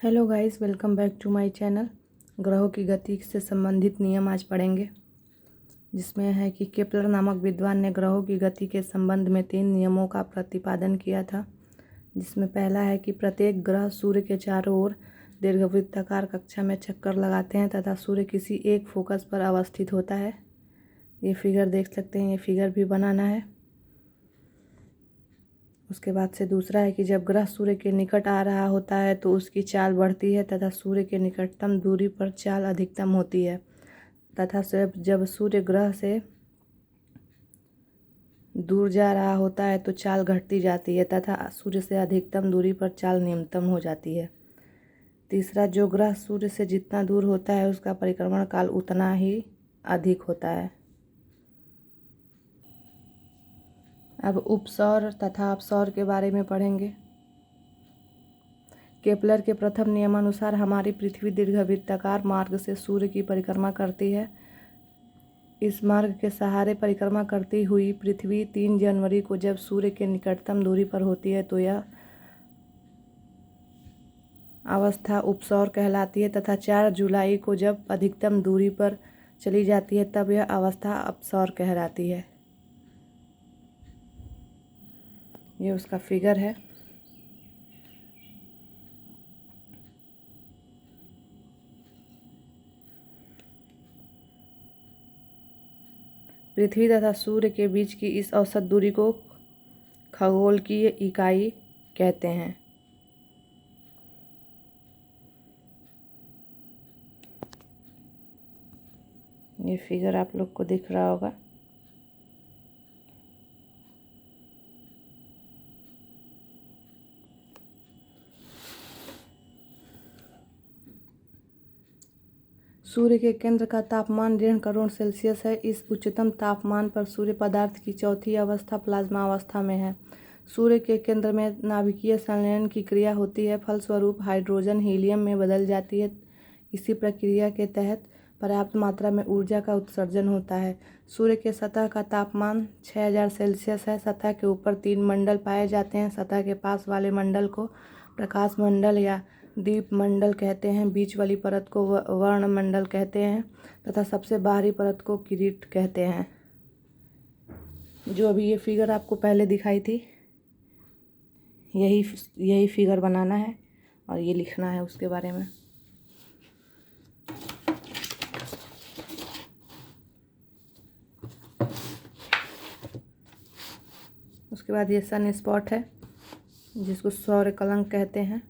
Hello guys, welcome back to my channel. ग्रहों की गति से संबंधित नियम आज पढ़ेंगे, जिसमें है कि केपलर नामक विद्वान ने ग्रहों की गति के संबंध में 3 नियमों का प्रतिपादन किया था। जिसमें पहला है कि प्रत्येक ग्रह सूर्य के चारों ओर दीर्घवृत्ताकार कक्षा में चक्कर लगाते हैं तथा सूर्य किसी एक फोकस पर अवस्थित होता है। ये फिगर देख सकते हैं, ये फिगर भी बनाना है। उसके बाद से दूसरा है कि जब ग्रह सूर्य के निकट आ रहा होता है तो उसकी चाल बढ़ती है तथा सूर्य के निकटतम दूरी पर चाल अधिकतम होती है, तथा जब सूर्य ग्रह से दूर जा रहा होता है तो चाल घटती जाती है तथा सूर्य से अधिकतम दूरी पर चाल न्यूनतम हो जाती है। तीसरा, जो ग्रह सूर्य से जितना दूर होता है उसका परिक्रमण काल उतना ही अधिक होता है। अब उपसौर तथा अपसौर के बारे में पढ़ेंगे। केपलर के प्रथम नियमानुसार हमारी पृथ्वी दीर्घवृत्ताकार मार्ग से सूर्य की परिक्रमा करती है। इस मार्ग के सहारे परिक्रमा करती हुई पृथ्वी 3 जनवरी को जब सूर्य के निकटतम दूरी पर होती है तो यह अवस्था उपसौर कहलाती है तथा 4 जुलाई को जब अधिकतम दूरी पर चली जाती है तब यह अवस्था अपसौर कहलाती है। ये उसका फिगर है। पृथ्वी तथा सूर्य के बीच की इस औसत दूरी को खगोल की इकाई कहते हैं। ये फिगर आप लोग को दिख रहा होगा। सूर्य के केंद्र का तापमान 1.5 करोड़ सेल्सियस है। इस उच्चतम तापमान पर सूर्य पदार्थ की चौथी अवस्था प्लाज्मा अवस्था में है। सूर्य के केंद्र में नाभिकीय संलयन की क्रिया होती है, फलस्वरूप हाइड्रोजन हीलियम में बदल जाती है। इसी प्रक्रिया के तहत पर्याप्त मात्रा में ऊर्जा का उत्सर्जन होता है। सूर्य के सतह का तापमान 6000 सेल्सियस है। सतह के ऊपर 3 मंडल पाए जाते हैं। सतह के पास वाले मंडल को प्रकाश मंडल या दीप मंडल कहते हैं, बीच वाली परत को वर्ण मंडल कहते हैं तथा सबसे बाहरी परत को किरीट कहते हैं। जो अभी ये फिगर आपको पहले दिखाई थी, यही फिगर बनाना है और ये लिखना है उसके बारे में। उसके बाद ये सन स्पॉट है, जिसको सौर कलंक कहते हैं।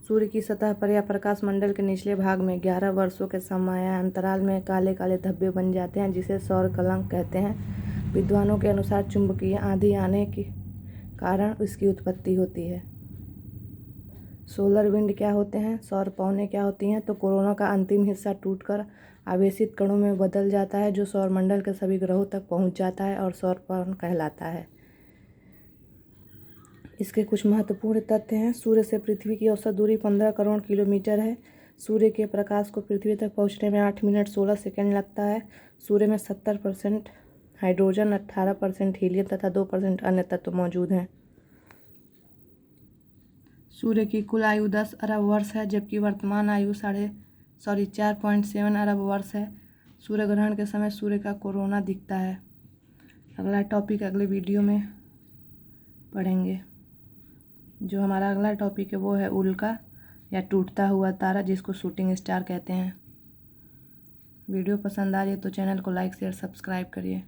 सूर्य की सतह पर या प्रकाश मंडल के निचले भाग में 11 वर्षों के समयांतराल में काले काले धब्बे बन जाते हैं, जिसे सौर कलंक कहते हैं। विद्वानों के अनुसार चुंबकीय आंधी आने के कारण इसकी उत्पत्ति होती है। सोलर विंड क्या होते हैं, सौर पवनें क्या होती हैं, तो कोरोना का अंतिम हिस्सा टूटकर आवेशित कणों में बदल जाता है, जो सौरमंडल के सभी ग्रहों तक पहुंच जाता है और सौर पवन कहलाता है। इसके कुछ महत्वपूर्ण तथ्य हैं। सूर्य से पृथ्वी की औसत दूरी 15 करोड़ किलोमीटर है। सूर्य के प्रकाश को पृथ्वी तक पहुंचने में 8 मिनट 16 सेकंड लगता है। सूर्य में 70% हाइड्रोजन, 18% हीलियम तथा 2% अन्य तत्व मौजूद हैं। सूर्य की कुल आयु 10 अरब वर्ष है, जबकि वर्तमान आयु 4.7 अरब वर्ष है। सूर्य ग्रहण के समय सूर्य का कोरोना दिखता है। अगला टॉपिक अगले वीडियो में पढ़ेंगे। जो हमारा अगला टॉपिक है वो है उल्का या टूटता हुआ तारा, जिसको शूटिंग स्टार कहते हैं। वीडियो पसंद आ रही है तो चैनल को लाइक शेयर सब्सक्राइब करिए।